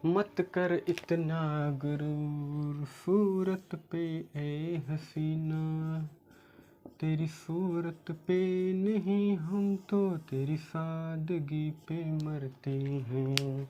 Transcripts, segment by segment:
मत कर इतना गुरूर सूरत पे ए हसीना, तेरी सूरत पे नहीं हम तो तेरी सादगी पे मरते हैं।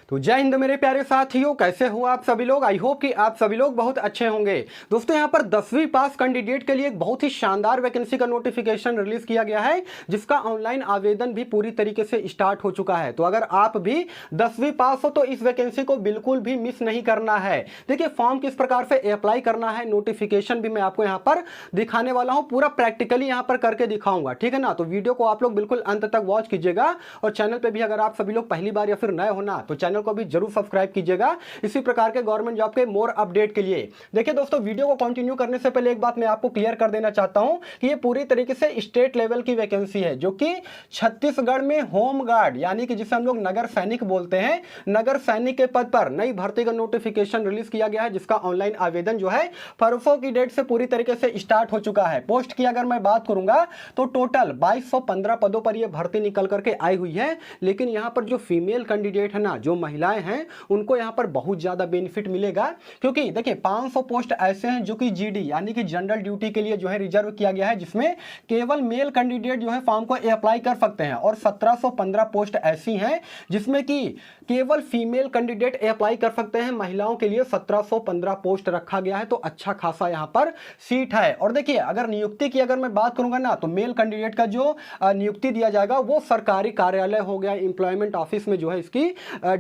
तो जय हिंद मेरे प्यारे साथियों, कैसे हो आप सभी लोग। आई होप कि आप सभी लोग बहुत अच्छे होंगे। दोस्तों यहाँ पर 10वीं पास कैंडिडेट के लिए एक बहुत ही शानदार वैकेंसी का नोटिफिकेशन रिलीज किया गया है, जिसका ऑनलाइन आवेदन भी पूरी तरीके से स्टार्ट हो चुका है। तो अगर आप भी 10वीं पास हो तो इस वैकेंसी को बिल्कुल भी मिस नहीं करना है। देखिए फॉर्म किस प्रकार से अप्लाई करना है, नोटिफिकेशन भी मैं आपको यहाँ पर दिखाने वाला हूँ, पूरा प्रैक्टिकली यहाँ पर करके दिखाऊंगा, ठीक है ना। तो वीडियो को आप लोग बिल्कुल अंत तक वॉच कीजिएगा, और चैनल पे भी अगर आप सभी लोग पहली बार या फिर नए होना तो चैनल को भी जरूर सब्सक्राइब कीजिएगा इसी प्रकार के गवर्नमेंट जॉब के मोर अपडेट के लिए। देखिए दोस्तों, वीडियो को कंटिन्यू करने से पहले एक बात मैं आपको क्लियर कर देना चाहता हूं कि ये पूरी तरीके से स्टेट लेवल की वैकेंसी है, जो कि छत्तीसगढ़ में होम गार्ड यानी कि जिसे हम लोग नगर सैनिक बोलते हैं, नगर सैनिक के पद पर नई भर्ती का नोटिफिकेशन रिलीज किया गया है, जिसका ऑनलाइन आवेदन जो है परसों की डेट से पूरी तरीके से स्टार्ट हो चुका है। पोस्ट की अगर मैं बात करूंगा तो टोटल 2215 पदों पर यह भर्ती निकल करके आई हुई है। लेकिन यहां पर जो फीमेल कैंडिडेट है ना, जो महिलाएं हैं, उनको यहां पर बहुत ज्यादा बेनिफिट मिलेगा, क्योंकि देखिए 500 पोस्ट ऐसे हैं जो कि जीडी यानी कि जनरल ड्यूटी के लिए जो है रिजर्व किया गया है, जिसमें केवल मेल कैंडिडेट जो है फॉर्म को अप्लाई कर सकते हैं, और 1715 पोस्ट ऐसी हैं जिसमें कि केवल फीमेल कैंडिडेट अप्लाई कर सकते हैं। महिलाओं के लिए 1715 पोस्ट रखा गया है, तो अच्छा खासा यहां पर सीट है। और देखिए अगर नियुक्ति की अगर मैं बात करूंगा ना, तो मेल कैंडिडेट का जो नियुक्ति दिया जाएगा वो सरकारी कार्यालय हो गया, इंप्लॉयमेंट ऑफिस में जो है इसकी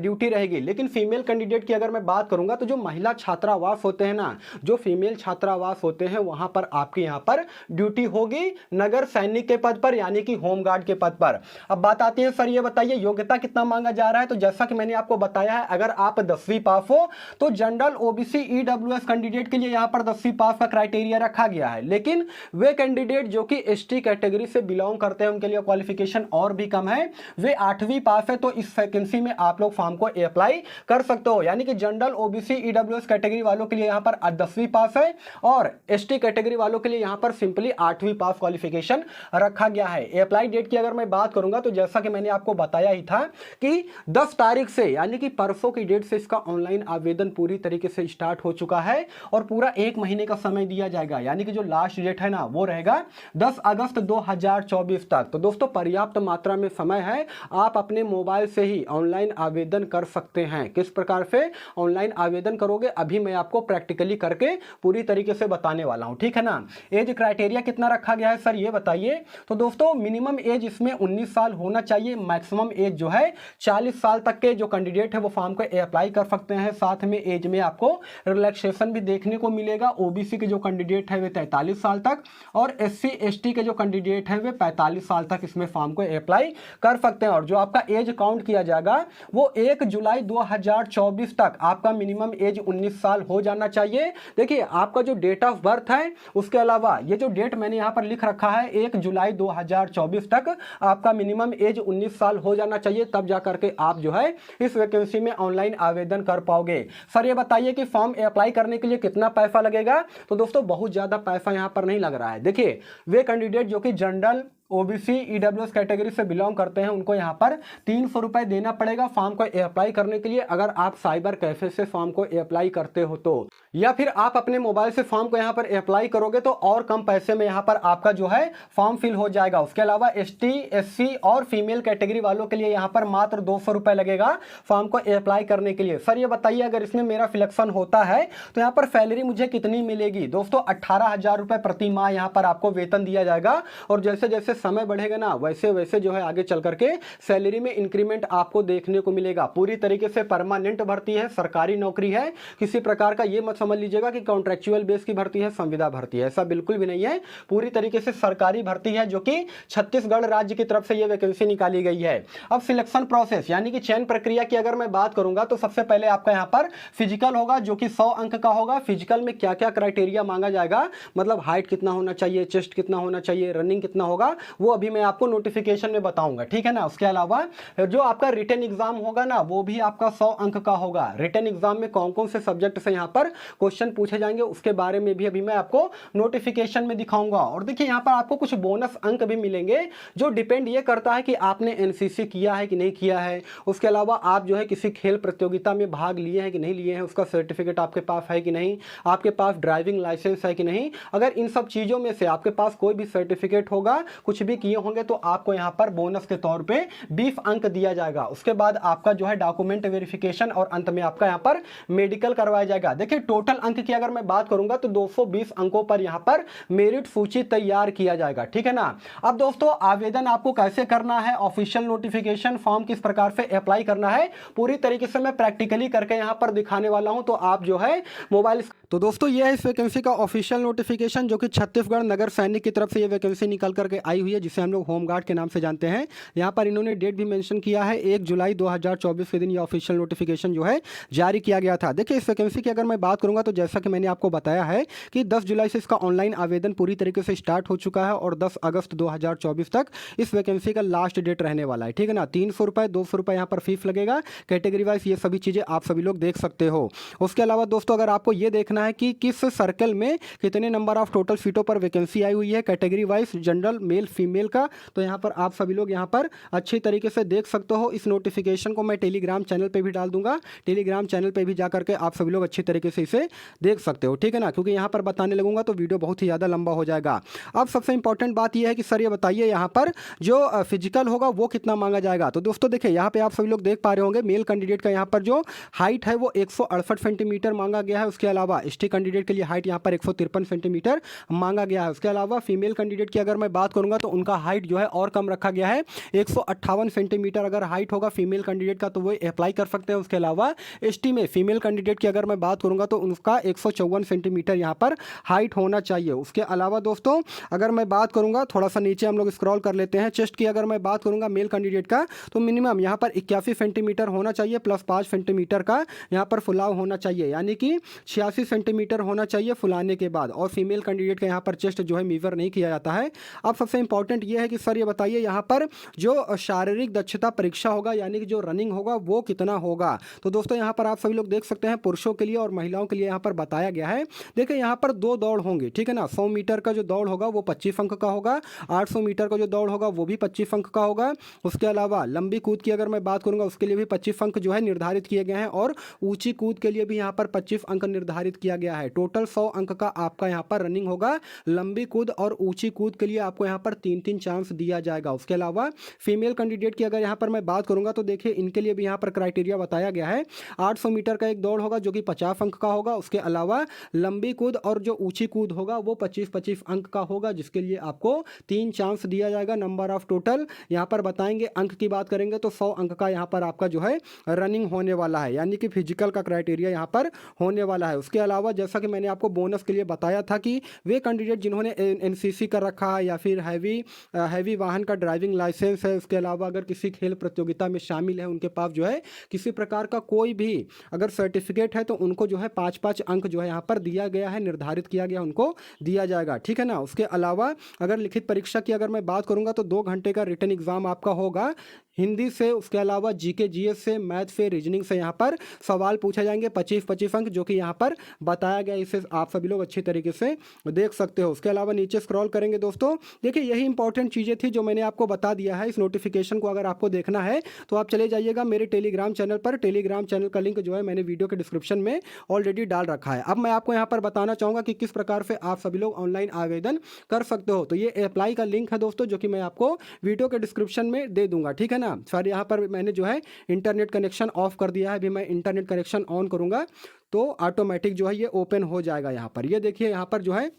ड्यूटी रहेगी। लेकिन फीमेल कैंडिडेट की अगर मैं बात करूंगा तो जो महिला छात्रावास होते हैं ना, जो फीमेल छात्रावास होते हैं, वहां पर आपकी यहां पर ड्यूटी होगी नगर सैनिक के पद पर यानी कि होमगार्ड के पद पर। अब बात आती है, सर ये बताइए योग्यता कितना मांगा जा रहा है। तो जैसा कि मैंने आपको बताया है, अगर आप 10वीं पास हो तो जनरल ओबीसी ईडब्ल्यूएस कैंडिडेट के लिए यहां पर 10वीं पास का क्राइटेरिया रखा गया है। लेकिन वे कैंडिडेट जो कि एसटी कैटेगरी से बिलोंग करते हैं, उनके लिए क्वालिफिकेशन और भी कम है, वे 8वीं पास है, तो इस वैकेंसी में आप लोग फॉर्म को अप्लाई कर सकते हो। यानी कि जनरल ओबीसी ईडब्ल्यूएस कैटेगरी वालों के लिए यहां पर 10वीं पास है, और एसटी कैटेगरी वालों के लिए यहां पर सिंपली 8वीं पास क्वालिफिकेशन रखा गया है। अप्लाई डेट की अगर मैं बात करूंगा तो जैसा कि मैंने आपको बताया ही था कि 10 तारीख से यानी कि परसों की डेट से इसका ऑनलाइन आवेदन पूरी तरीके से स्टार्ट हो चुका है, और पूरा 1 महीने का समय दिया जाएगा, यानी कि जो लास्ट डेट है ना वो रहेगा 10 अगस्त 2024 तक। तो दोस्तों पर्याप्त मात्रा में समय है, आप अपने मोबाइल से ही ऑनलाइन आवेदन कर सकते हैं। किस प्रकार से ऑनलाइन आवेदन करोगे अभी मैं आपको प्रैक्टिकली करके पूरी तरीके से बताने वाला हूं, ठीक है ना। एज क्राइटेरिया कितना रखा गया है सर ये बताइए। तो दोस्तों मिनिमम एज इसमें 19 साल होना चाहिए, मैक्सिमम एज जो है 40 साल तक के जो कैंडिडेट है वो फॉर्म को अप्लाई कर सकते हैं। साथ में एज में आपको रिलैक्सेशन भी देखने को मिलेगा। ओबीसी के जो कैंडिडेट है वे 43 साल तक, और एससी एसटी के जो कैंडिडेट है वे 45 साल तक इसमें फॉर्म को अप्लाई कर सकते हैं। और जो आपका एज काउंट किया जाएगा वो 1 जुलाई 2024 तक आपका मिनिमम एज 19 साल हो जाना चाहिए। देखिए आपका जो डेट ऑफ बर्थ है, उसके अलावा ये जो डेट मैंने यहां पर लिख रखा है 1 जुलाई 2024 तक आपका मिनिमम एज 19 साल हो जाना चाहिए, तब जाकर के आप जो है इस वैकेंसी में ऑनलाइन आवेदन कर पाओगे। सर ये बताइए कि फॉर्म अप्लाई करने के लिए कितना पैसा लगेगा। तो दोस्तों बहुत ज्यादा पैसा यहां पर नहीं लग रहा है। देखिए वे कैंडिडेट जो कि जनरल ओबीसी ईडब्ल्यूएस कैटेगरी से बिलोंग करते हैं, उनको यहां पर 300 रुपए देना पड़ेगा फॉर्म को अप्लाई करने के लिए, अगर आप साइबर कैफे से फॉर्म को अप्लाई करते हो तो, या फिर आप अपने मोबाइल से फॉर्म को यहां पर अप्लाई करोगे तो और कम पैसे में यहां पर आपका जो है फॉर्म फिल हो जाएगा। उसके अलावा एसटी एससी और फीमेल कैटेगरी वालों के लिए यहां पर मात्र 200 रुपए लगेगा फॉर्म को अप्लाई करने के लिए। सर ये बताइए अगर इसमें मेरा सिलेक्शन होता है तो यहां पर सैलरी मुझे कितनी मिलेगी। दोस्तों 18,000 रुपए प्रति माह यहां पर आपको वेतन दिया जाएगा, और जैसे जैसे समय बढ़ेगा ना वैसे वैसे जो है आगे चल करके सैलरी में इंक्रीमेंट आपको देखने को मिलेगा। पूरी तरीके से परमानेंट भर्ती है, सरकारी नौकरी है, किसी प्रकार का ये मत समझ लीजिएगा कि कॉन्ट्रेक्चुअल बेस की भर्ती है, संविदा भर्ती है, ऐसा बिल्कुल भी नहीं है। पूरी तरीके से सरकारी भर्ती है, जो कि छत्तीसगढ़ राज्य की तरफ से ये वैकेंसी निकाली गई है। अब सिलेक्शन प्रोसेस यानी कि चयन प्रक्रिया की अगर मैं बात करूंगा तो सबसे पहले आपका यहाँ पर फिजिकल होगा, जो कि 100 अंक का होगा। फिजिकल में क्या क्या क्राइटेरिया मांगा जाएगा, मतलब हाइट कितना होना चाहिए, चेस्ट कितना होना चाहिए, रनिंग कितना होगा, वो अभी मैं आपको नोटिफिकेशन में बताऊंगा, ठीक है ना। उसके अलावा जो आपका रिटन एग्जाम होगा ना, वो भी आपका 100 अंक का होगा। रिटन एग्जाम में कौन कौन से सब्जेक्ट से यहाँ पर क्वेश्चन पूछे जाएंगे, उसके बारे में भी अभी मैं आपको नोटिफिकेशन में दिखाऊंगा। और देखिए यहाँ पर आपको कुछ बोनस अंक भी मिलेंगे, जो डिपेंड ये करता है कि आपने एनसीसी किया है कि नहीं किया है, उसके अलावा आप जो है किसी खेल प्रतियोगिता में भाग लिए हैं कि नहीं लिए हैं, उसका सर्टिफिकेट आपके पास है कि नहीं, आपके पास ड्राइविंग लाइसेंस है कि नहीं। अगर इन सब चीज़ों में से आपके पास कोई भी सर्टिफिकेट होगा, कुछ भी किए होंगे, तो आपको यहाँ पर बोनस के तौर पे 20 अंक दिया जाएगा। उसके बाद आपका जो है डॉक्यूमेंट वेरिफिकेशन और अंत में आपका यहाँ पर मेडिकल करवाया जाएगा। देखिए टोटल अंक की अगर मैं बात करूंगा तो 220 अंकों पर यहाँ पर मेरिट सूची तैयार किया जाएगा, ठीक है ना। अब दोस्तों आवेदन आपको कैसे करना है, ऑफिशियल नोटिफिकेशन फॉर्म किस प्रकार से अप्लाई करना है, पूरी तरीके से मैं प्रैक्टिकली करके यहाँ पर दिखाने वाला हूँ। तो आप जो है मोबाइल, तो दोस्तों ये है इस वैकेंसी का ऑफिशियल नोटिफिकेशन, जो कि छत्तीसगढ़ नगर सैनिक की तरफ से ये वैकेंसी निकल करके आई हुई है, जिसे हम लोग होमगार्ड के नाम से जानते हैं। यहाँ पर इन्होंने डेट भी मेंशन किया है, 1 जुलाई 2024 के दिन ये ऑफिशियल नोटिफिकेशन जो है जारी किया गया था। देखिए इस वैकेंसी की अगर मैं बात करूंगा तो जैसा कि मैंने आपको बताया है कि 10 जुलाई से इसका ऑनलाइन आवेदन पूरी तरीके से स्टार्ट हो चुका है और 10 अगस्त 2024 तक इस वैकेंसी का लास्ट डेट रहने वाला है, ठीक है ना। 300 रुपये 200 रुपये यहाँ पर फीस लगेगा, कैटेगरी वाइज ये सभी चीज़ें आप सभी लोग देख सकते हो। उसके अलावा दोस्तों अगर आपको ये देखना है कि किस सर्कल में कितने नंबर ऑफ टोटल सीटों पर वैकेंसी आई हुई है category wise, general male female का, तो यहाँ पर आप सभी लोग यहाँ पर अच्छी तरीके से देख सकते हो। इस नोटिफिकेशन को मैं टेलीग्राम चैनल पे भी डाल दूंगा, टेलीग्राम चैनल पे भी जा करके आप सभी लोग अच्छी तरीके से इसे देख सकते हो, ठीक है ना, क्योंकि यहाँ पर बताने लगूंगा तो वीडियो बहुत ही ज़्यादा लंबा हो जाएगा। अब सबसे इंपॉर्टेंट बात यह है कि सर ये बताइए यहाँ पर जो फिजिकल होगा वो कितना मांगा जाएगा। तो दोस्तों देखिए यहाँ पे आप सभी लोग देख पा रहे होंगे, मेल कैंडिडेट का यहाँ पर जो हाइट है वो 168 सेंटीमीटर मांगा गया है। उसके अलावा एसटी कैंडिडेट के लिए हाइट यहाँ पर 153 सेंटीमीटर मांगा गया है। उसके अलावा फीमेल कैंडिडेट की अगर मैं बात करूंगा तो उनका हाइट जो है और कम रखा गया है, 158 सेंटीमीटर अगर हाइट होगा फीमेल कैंडिडेट का तो वो अप्लाई कर सकते हैं। उसके अलावा एसटी में फीमेल कैंडिडेट की अगर मैं बात करूंगा तो उनका 154 सेंटीमीटर यहाँ पर हाइट होना चाहिए। उसके अलावा दोस्तों अगर मैं बात करूंगा, थोड़ा सा नीचे हम लोग स्क्रॉल कर लेते हैं, चेस्ट की अगर मैं बात करूंगा मेल कैंडिडेट का तो मिनिमम यहाँ पर 81 सेंटीमीटर होना चाहिए, प्लस 5 सेंटीमीटर का यहाँ पर फुलाव होना चाहिए, यानी कि 86 सेंटीमीटर होना चाहिए फुलाने के बाद। और फीमेल कैंडिडेट का यहाँ पर चेस्ट जो है मीवर नहीं किया जाता है। अब सबसे इंपॉर्टेंट ये है कि सर ये बताइए यहाँ पर जो शारीरिक दक्षता परीक्षा होगा, यानी कि जो रनिंग होगा वो कितना होगा। तो दोस्तों यहाँ पर आप सभी लोग देख सकते हैं पुरुषों के लिए और महिलाओं के लिए यहाँ पर बताया गया है। देखिए यहाँ पर 2 दौड़ होंगी, ठीक है ना। 100 मीटर का जो दौड़ होगा वो 25 अंक का होगा, 800 मीटर का जो दौड़ होगा वो भी 25 अंक का होगा। उसके अलावा लंबी कूद की अगर मैं बात करूंगा उसके लिए भी 25 अंक जो है निर्धारित किए गए हैं, और ऊंची कूद के लिए भी यहाँ पर 25 अंक निर्धारित किया गया है। टोटल 100 अंक का आपका यहाँ पर रनिंग होगा। लंबी कूद और ऊंची कूद के लिए आपको यहाँ पर 3-3 चांस दिया जाएगा। उसके अलावा फीमेल कैंडिडेट की अगर यहाँ पर मैं बात करूंगा तो देखिए इनके लिए भी यहाँ पर क्राइटेरिया बताया गया है। 800 मीटर का एक दौड़ होगा जो कि 50 अंक का होगा। उसके अलावा लंबी कूद और जो ऊंची कूद होगा वो 25-25 अंक का होगा, जिसके लिए आपको 3 चांस दिया जाएगा। नंबर ऑफ टोटल यहाँ पर बताएंगे, अंक की बात करेंगे तो 100 अंक का यहाँ पर आपका जो है रनिंग होने वाला है, यानी कि फिजिकल का क्राइटेरिया यहाँ पर होने वाला है। उसके अलावा जैसा कि मैंने आपको बोनस के लिए बताया था कि वे कैंडिडेट जिन्होंने एनसीसी कर रखा है या फिर हैवी वाहन का ड्राइविंग लाइसेंस है, उसके अलावा अगर किसी खेल प्रतियोगिता में शामिल है, उनके पास जो है किसी प्रकार का कोई भी अगर सर्टिफिकेट है तो उनको जो है 5-5 अंक जो है यहाँ पर दिया गया है, निर्धारित किया गया, उनको दिया जाएगा, ठीक है ना। उसके अलावा अगर लिखित परीक्षा की अगर मैं बात करूंगा तो 2 घंटे का रिटन एग्जाम आपका होगा हिंदी से, उसके अलावा जीके जीएस से, मैथ से, रीजनिंग से यहाँ पर सवाल पूछे जाएंगे 25-25 अंक, जो कि यहाँ पर बताया गया। इसे आप सभी लोग अच्छी तरीके से देख सकते हो। उसके अलावा नीचे स्क्रॉल करेंगे दोस्तों, देखिए यही इंपॉर्टेंट चीज़ें थी जो मैंने आपको बता दिया है। इस नोटिफिकेशन को अगर आपको देखना है तो आप चले जाइएगा मेरे टेलीग्राम चैनल पर। टेलीग्राम चैनल का लिंक जो है मैंने वीडियो के डिस्क्रिप्शन में ऑलरेडी डाल रखा है। अब मैं आपको यहाँ पर बताना चाहूँगा कि किस प्रकार से आप सभी लोग ऑनलाइन आवेदन कर सकते हो। तो ये अप्लाई का लिंक है दोस्तों, जो कि मैं आपको वीडियो के डिस्क्रिप्शन में दे दूंगा, ठीक है ना। सर यहाँ पर मैंने जो है इंटरनेट कनेक्शन ऑफ कर दिया है, अभी मैं इंटरनेट कनेक्शन ऑन करूँगा तो ऑटोमेटिक जो है ये ओपन हो जाएगा। यहाँ पर ये देखिए, यहाँ पर जो है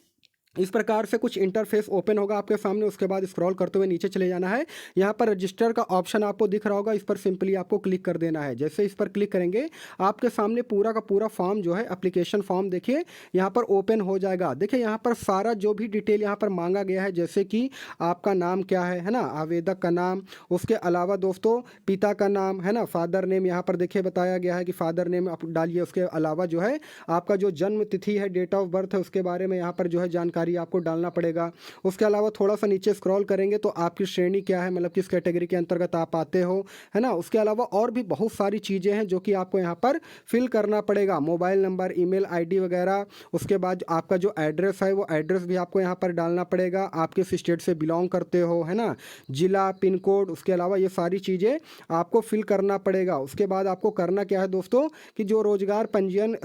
इस प्रकार से कुछ इंटरफेस ओपन होगा आपके सामने। उसके बाद स्क्रॉल करते हुए नीचे चले जाना है। यहाँ पर रजिस्टर का ऑप्शन आपको दिख रहा होगा, इस पर सिंपली आपको क्लिक कर देना है। जैसे इस पर क्लिक करेंगे आपके सामने पूरा का पूरा फॉर्म जो है एप्लीकेशन फॉर्म देखिए यहाँ पर ओपन हो जाएगा। देखिए यहाँ पर सारा जो भी डिटेल यहाँ पर मांगा गया है, जैसे कि आपका नाम क्या है ना, आवेदक का नाम, उसके अलावा दोस्तों पिता का नाम है ना, फादर नेम यहाँ पर देखिए बताया गया है कि फादर नेम आप डालिए। उसके अलावा जो है आपका जो जन्म तिथि है, डेट ऑफ बर्थ है, उसके बारे में यहाँ पर जो है जानकारी जानकारी आपको डालना पड़ेगा। उसके अलावा थोड़ा सा नीचे स्क्रॉल करेंगे तो आपकी श्रेणी क्या है, मतलब किस कैटेगरी के अंतर्गत आप आते हो, है ना। उसके अलावा और भी बहुत सारी चीज़ें हैं जो कि आपको यहाँ पर फिल करना पड़ेगा, मोबाइल नंबर, ईमेल आईडी वगैरह। उसके बाद आपका जो एड्रेस है वो एड्रेस भी आपको यहाँ पर डालना पड़ेगा, आप किस स्टेट से बिलोंग करते हो, है ना, जिला, पिन कोड। उसके अलावा ये सारी चीज़ें आपको फिल करना पड़ेगा। उसके बाद आपको करना क्या है दोस्तों कि जो रोजगार पंजीयन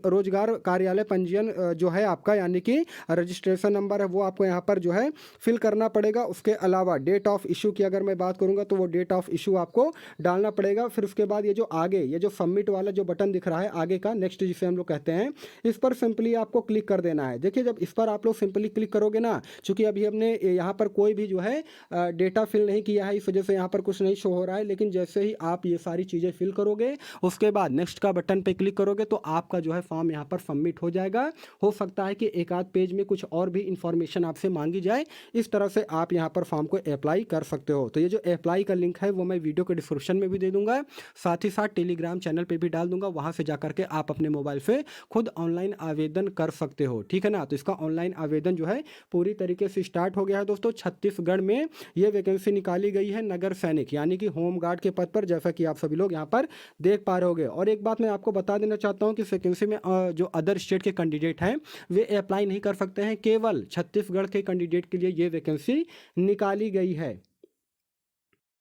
रोजगार कार्यालय पंजीयन जो है आपका, यानी कि रजिस्ट्रेशन नंबर है, वो आपको यहाँ पर जो है फिल करना पड़ेगा। उसके अलावा डेट ऑफ इशू की अगर मैं बात करूँगा तो वो डेट ऑफ इशू आपको डालना पड़ेगा। फिर उसके बाद ये जो आगे ये जो सबमिट वाला जो बटन दिख रहा है आगे का, नेक्स्ट जिसे हम लोग कहते हैं, इस पर सिंपली आपको क्लिक कर देना है। देखिए जब इस पर आप लोग सिंपली क्लिक करोगे ना, चूंकि अभी हमने यहाँ पर कोई भी जो है डेटा फिल नहीं किया है, इस वजह से यहाँ पर कुछ नहीं शो हो रहा है। लेकिन जैसे ही आप ये सारी चीज़ें फिल करोगे, उसके बाद नेक्स्ट का बटन पे क्लिक करोगे तो आपका जो है फॉर्म यहाँ पर सबमिट हो जाएगा। हो सकता है कि एक आध पेज में कुछ और भी इंफॉर्मेशन आपसे मांगी जाए, इस तरह से आप यहाँ पर फॉर्म को अप्लाई कर सकते हो। तो ये जो अप्लाई का लिंक है वो मैं वीडियो के डिस्क्रिप्शन में भी दे दूंगा, साथ ही साथ टेलीग्राम चैनल पे भी डाल दूंगा, वहाँ से जा करके आप अपने मोबाइल से खुद ऑनलाइन आवेदन कर सकते हो, ठीक है ना। तो इसका ऑनलाइन आवेदन जो है पूरी तरीके से स्टार्ट हो गया है दोस्तों। छत्तीसगढ़ में ये वैकेंसी निकाली गई है नगर सैनिक यानी कि होम गार्ड के पद पर, जैसा कि आप सभी लोग यहाँ पर देख पा रहे होगे। और एक बात मैं आपको बता देना चाहता हूँ कि वैकेंसी में जो अदर स्टेट के कैंडिडेट हैं वे अप्लाई नहीं कर सकते हैं, केवल छत्तीसगढ़ के कैंडिडेट के लिए ये वैकेंसी निकाली गई है।